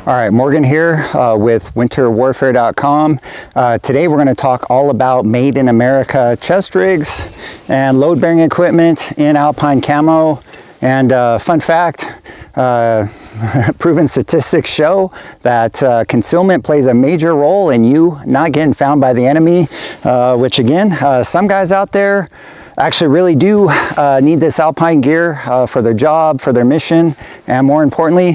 All right, Morgan here with winterwarfare.com. Today we're going to talk all about made in America chest rigs and load bearing equipment in Alpine Camo. And fun fact, proven statistics show that concealment plays a major role in you not getting found by the enemy, which again, some guys out there actually really do need this Alpine gear for their job, for their mission, and more importantly,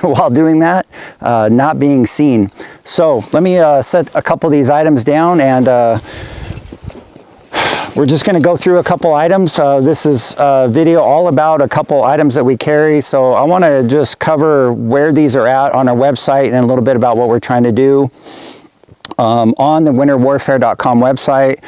while doing that, not being seen. So let me set a couple of these items down, and we're just going to go through a couple items. This is a video all about a couple items that we carry, so I want to just cover where these are at on our website and a little bit about what we're trying to do. On the winterwarfare.com website,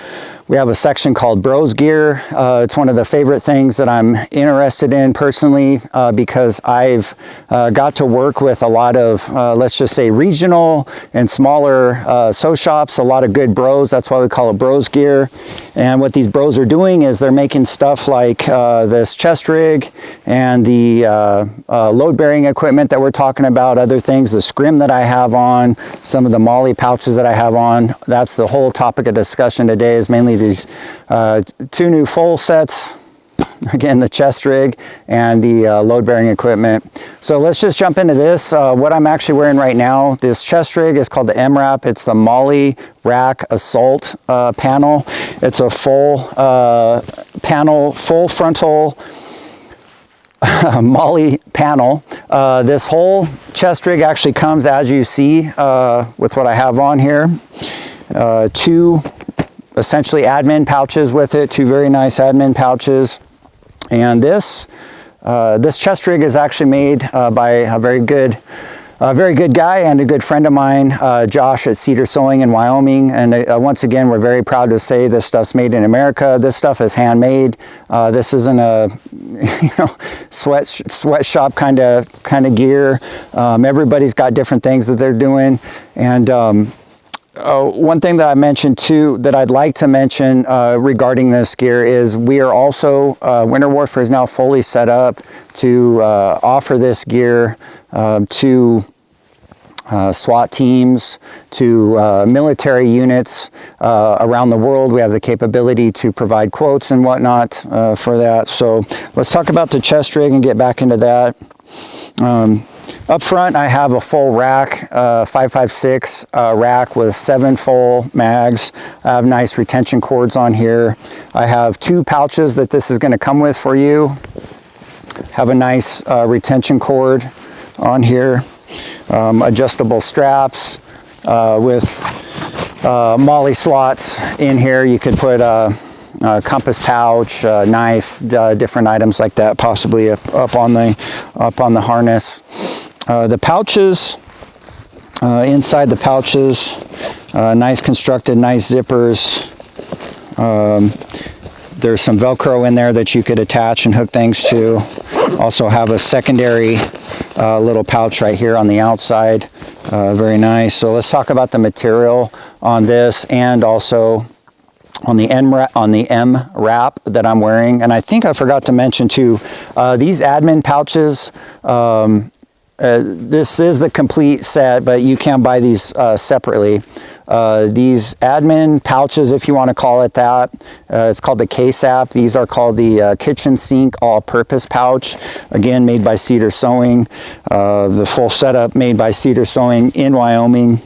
we have a section called Bros Gear. It's one of the favorite things that I'm interested in personally because I've got to work with a lot of, let's just say, regional and smaller sew shops, a lot of good bros. That's why we call it Bros Gear. And what these bros are doing is they're making stuff like this chest rig and the load-bearing equipment that we're talking about, other things, the scrim that I have on, some of the MOLLE pouches that I have on. That's the whole topic of discussion today, is mainly these two new full sets, again the chest rig and the load bearing equipment. So let's just jump into this. What I'm actually wearing right now, this chest rig is called the MRAP. It's the MOLLE rack assault panel. It's a full panel, full frontal MOLLE panel. This whole chest rig actually comes, as you see, with what I have on here, two essentially admin pouches with it, two very nice admin pouches. And this chest rig is actually made by a very good guy and a good friend of mine, Josh at Cedar Sewing in Wyoming. And once again, we're very proud to say this stuff's made in America. This stuff is handmade. This isn't a sweatshop kind of gear. Everybody's got different things that they're doing. And one thing that I mentioned too, that I'd like to mention regarding this gear, is we are also, Winter Warfare is now fully set up to offer this gear to SWAT teams, to military units around the world. We have the capability to provide quotes and whatnot for that. So let's talk about the chest rig and get back into that. Up front, I have a full rack, 5.56 rack with 7 full mags. I have nice retention cords on here. I have 2 pouches that this is going to come with for you. Have a nice retention cord on here. Adjustable straps with MOLLE slots in here. You could put a compass pouch, knife, different items like that, possibly up on the harness. The pouches, inside the pouches, nice constructed, nice zippers. There's some Velcro in there that you could attach and hook things to. Also have a secondary little pouch right here on the outside. Very nice. So let's talk about the material on this, and also on the MRAP that I'm wearing. And I think I forgot to mention too, these admin pouches, this is the complete set, but you can buy these separately. These admin pouches, if you want to call it that, it's called the KSAP. These are called the kitchen sink all-purpose pouch, again made by Cedar Sewing. The full setup made by Cedar Sewing in Wyoming.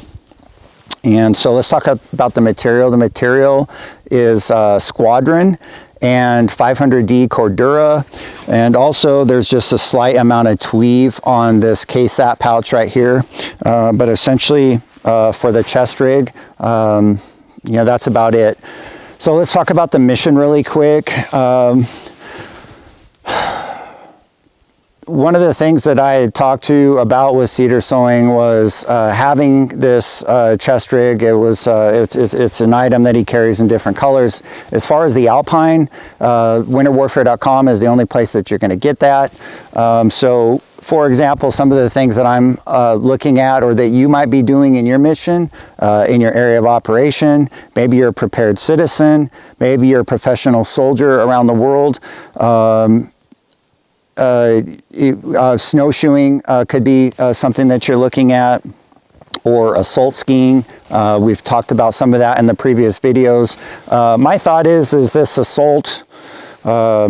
And so let's talk about the material. The material is Squadron and 500D Cordura, and also there's just a slight amount of tweave on this KSAP pouch right here, but essentially for the chest rig, that's about it. So let's talk about the mission really quick. One of the things that I had talked to about with Cedar Sewing was having this chest rig. It's an item that he carries in different colors. As far as the Alpine, winterwarfare.com is the only place that you're going to get that. So for example, some of the things that I'm looking at, or that you might be doing in your mission, in your area of operation, maybe you're a prepared citizen, maybe you're a professional soldier around the world. snowshoeing could be something that you're looking at, or assault skiing. We've talked about some of that in the previous videos. My thought is this assault, well,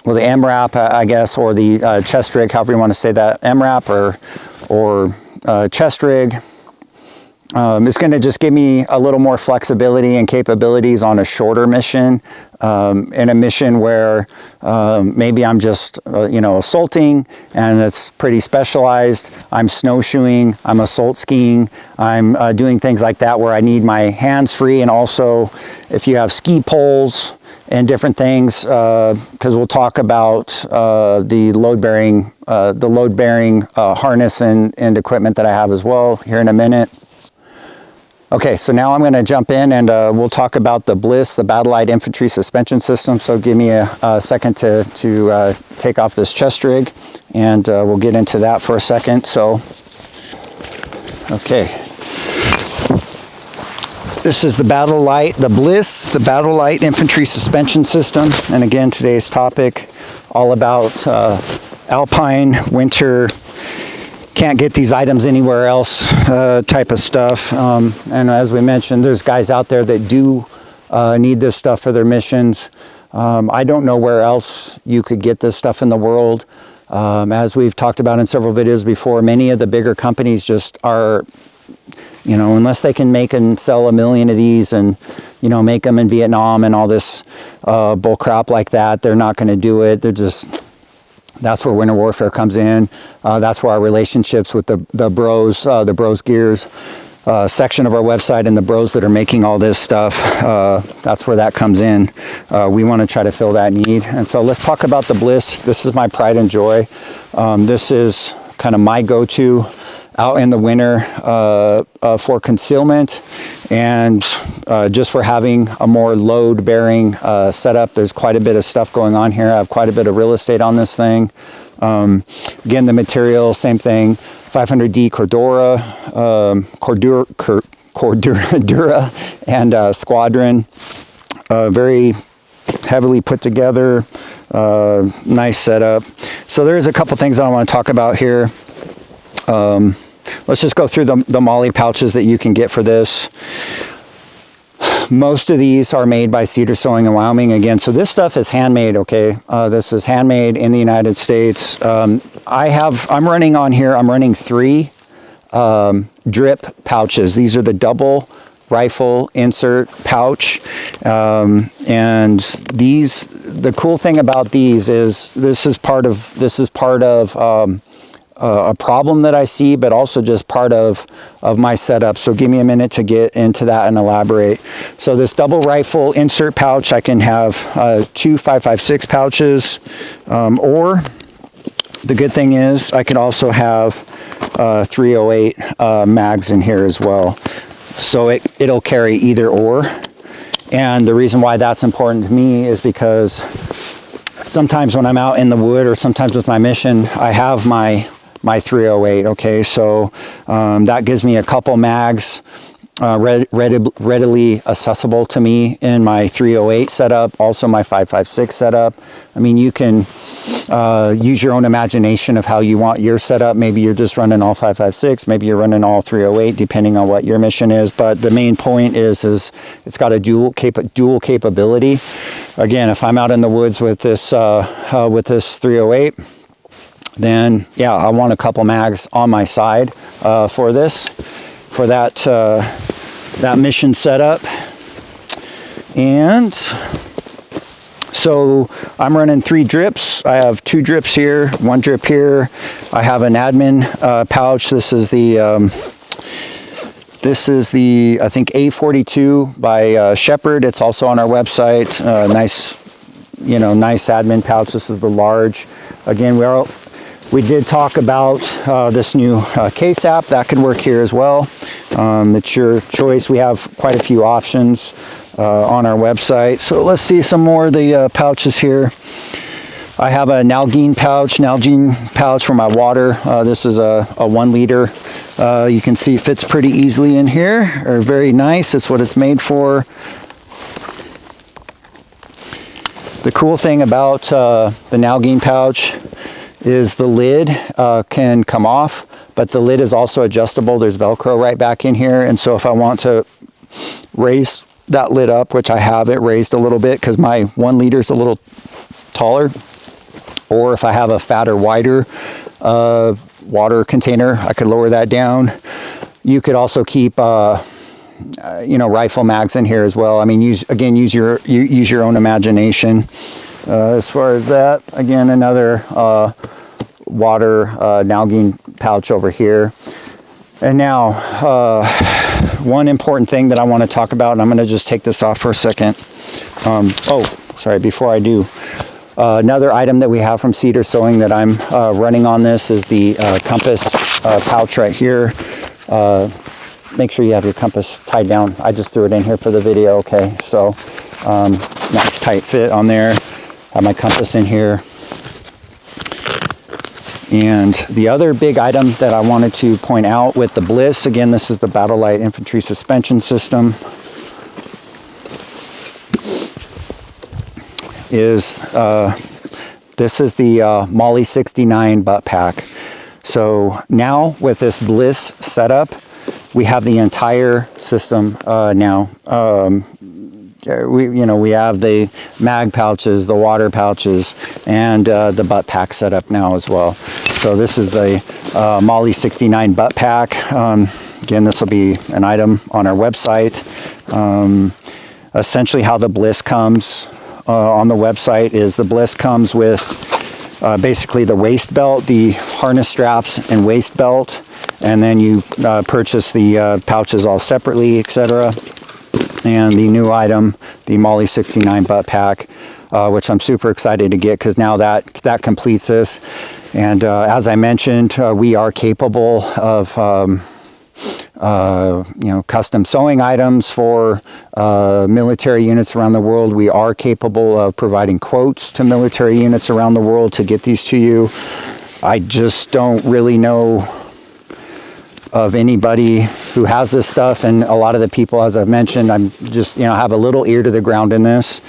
the MRAP, I guess, or the chest rig, however you want to say that, MRAP or chest rig, is going to just give me a little more flexibility and capabilities on a shorter mission, in a mission where maybe I'm just, you know, assaulting and it's pretty specialized. I'm snowshoeing, I'm assault skiing, I'm doing things like that where I need my hands free. And also if you have ski poles and different things, because we'll talk about the load-bearing harness and equipment that I have as well here in a minute. Okay, so now I'm going to jump in and we'll talk about the B.L.I.S S, the Light Infantry Suspension System. So give me a second to take off this chest rig, and we'll get into that for a second. So, okay. This is the B.L.I.S S, the Light Infantry Suspension System. And again, today's topic, all about Alpine winter, can't get these items anywhere else type of stuff. And as we mentioned, there's guys out there that do need this stuff for their missions. I don't know where else you could get this stuff in the world. As we've talked about in several videos before, many of the bigger companies just are, you know, unless they can make and sell 1 million of these and, you know, make them in Vietnam and all this bull crap like that, they're not going to do it. They're just... That's where Winter Warfare comes in. That's where our relationships with the Bros Gears section of our website and the bros that are making all this stuff, that's where that comes in. We want to try to fill that need. And so let's talk about the B.L.I.S S. This is my pride and joy. This is kind of my go-to out in the winter for concealment and just for having a more load-bearing setup. There's quite a bit of stuff going on here. I have quite a bit of real estate on this thing. Again, the material, same thing, 500D Cordura and Squadron. Very heavily put together, nice setup. So there's a couple things I want to talk about here. Let's just go through the MOLLE pouches that you can get for this. Most of these are made by Cedar Sewing in Wyoming again. So this stuff is handmade, okay? This is handmade in the United States. I'm running on here, I'm running 3 drip pouches. These are the double rifle insert pouch. And these, the cool thing about these is this is part of a problem that I see, but also just part of my setup. So give me a minute to get into that and elaborate. So this double rifle insert pouch, I can have 2 5.56 pouches, or the good thing is I can also have 308 mags in here as well. So it'll carry either or. And the reason why that's important to me is because sometimes when I'm out in the wood or sometimes with my mission, I have my 308, okay? So that gives me a couple mags readily accessible to me in my 308 setup, also my 5.56 setup. I mean, you can use your own imagination of how you want your setup. Maybe you're just running all 5.56, maybe you're running all 308, depending on what your mission is. But the main point is it's got a dual capability. Again, if I'm out in the woods with this 308, then yeah, I want a couple mags on my side for that mission setup. And so I'm running 3 drips. I have 2 drips here, 1 drip here. I have an admin pouch. This is the I think A42 by Shepherd. It's also on our website. Nice admin pouch. This is the large. Again, we did talk about this new case app that could work here as well. It's your choice. We have quite a few options on our website. So let's see some more of the pouches here. I have a Nalgene pouch for my water. This is a 1 liter. You can see it fits pretty easily in here, or very nice. It's what it's made for. The cool thing about the Nalgene pouch is the lid can come off, but the lid is also adjustable. There's Velcro right back in here, and so if I want to raise that lid up, which I have it raised a little bit because my 1 liter is a little taller, or if I have a fatter, wider water container, I could lower that down. You could also keep you know, rifle mags in here as well. I mean, use your own imagination. As far as that, again, another water Nalgene pouch over here. And now, one important thing that I want to talk about, and I'm going to just take this off for a second. Oh, sorry, before I do. Another item that we have from Cedar Sewing that I'm running on this is the compass pouch right here. Make sure you have your compass tied down. I just threw it in here for the video, okay? So, nice tight fit on there. Have my compass in here. And the other big item that I wanted to point out with the B.L.I.S S, again, this is the Light Infantry Suspension System, is this is the MOLLE 69 butt pack. So now with this B.L.I.S S setup, we have the entire system now. We have the mag pouches, the water pouches, and the butt pack set up now as well. So this is the MOLLE 69 butt pack. Again, this will be an item on our website. Essentially how the B.L.I.S S comes on the website is the B.L.I.S S comes with basically the waist belt, the harness straps and waist belt, and then you purchase the pouches all separately, etc. And the new item, the MOLLE 69 butt pack, which I'm super excited to get because now that completes this. And as I mentioned, we are capable of custom sewing items for military units around the world. We are capable of providing quotes to military units around the world to get these to you. I just don't really know of anybody who has this stuff, and a lot of the people, as I've mentioned, I'm just, have a little ear to the ground in this.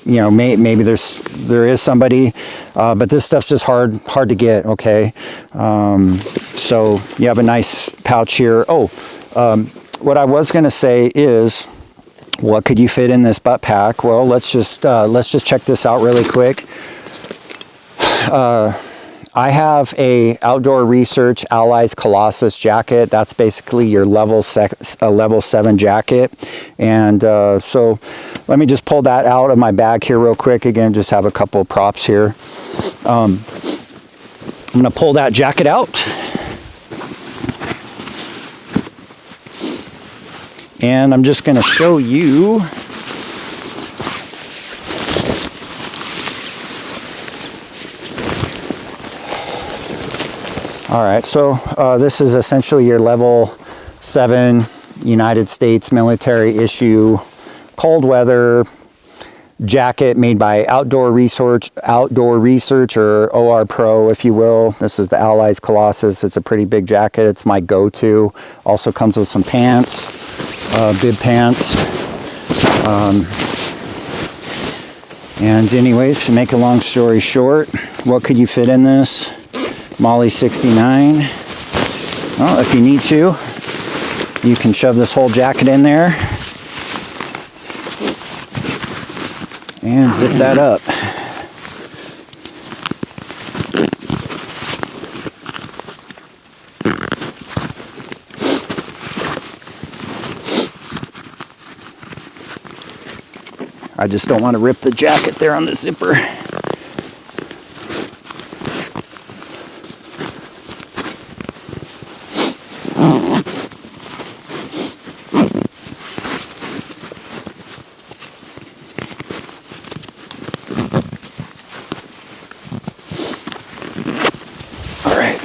Maybe there is somebody, but this stuff's just hard to get, okay? So you have a nice pouch here. Oh, what I was gonna say is, what could you fit in this butt pack? Well, let's just check this out really quick. I have a Outdoor Research Allies Colossus jacket. That's basically your level 7 jacket. And so let me just pull that out of my bag here real quick. Again, just have a couple of props here. I'm gonna pull that jacket out. And I'm just gonna show you all right, so this is essentially your level 7 United States military issue cold weather jacket made by Outdoor Research or OR Pro, if you will. This is the Allies Colossus. It's a pretty big jacket. It's my go-to. Also comes with some pants, bib pants. And anyways, to make a long story short, what could you fit in this? MOLLE 69. Well, if you need to, you can shove this whole jacket in there and zip that up. I just don't want to rip the jacket there on the zipper.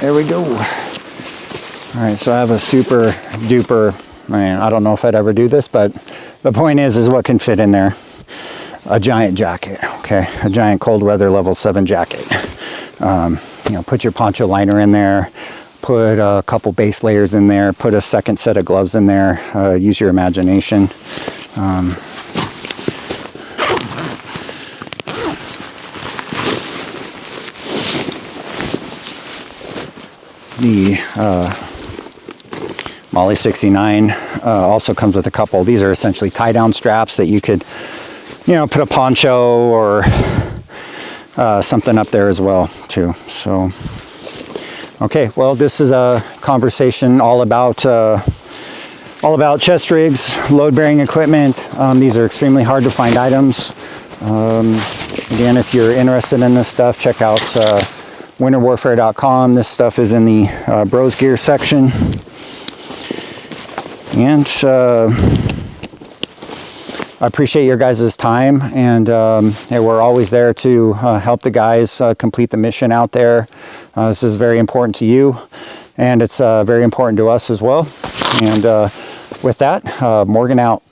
There we go. All right, so I have a super duper, I don't know if I'd ever do this, but the point is what can fit in there. A giant jacket, okay? A giant cold weather level 7 jacket. Put your poncho liner in there, put a couple base layers in there, put a second set of gloves in there, use your imagination. The MOLLE 69 also comes with a couple. These are essentially tie-down straps that you could, you know, put a poncho or something up there as well too. So, okay, well, this is a conversation all about chest rigs, load-bearing equipment. These are extremely hard to find items. Again, if you're interested in this stuff, check out winterwarfare.com. This stuff is in the bros gear section. And I appreciate your guys' time, and we're always there to help the guys complete the mission out there. This is very important to you, and it's very important to us as well. And with that, Morgan out.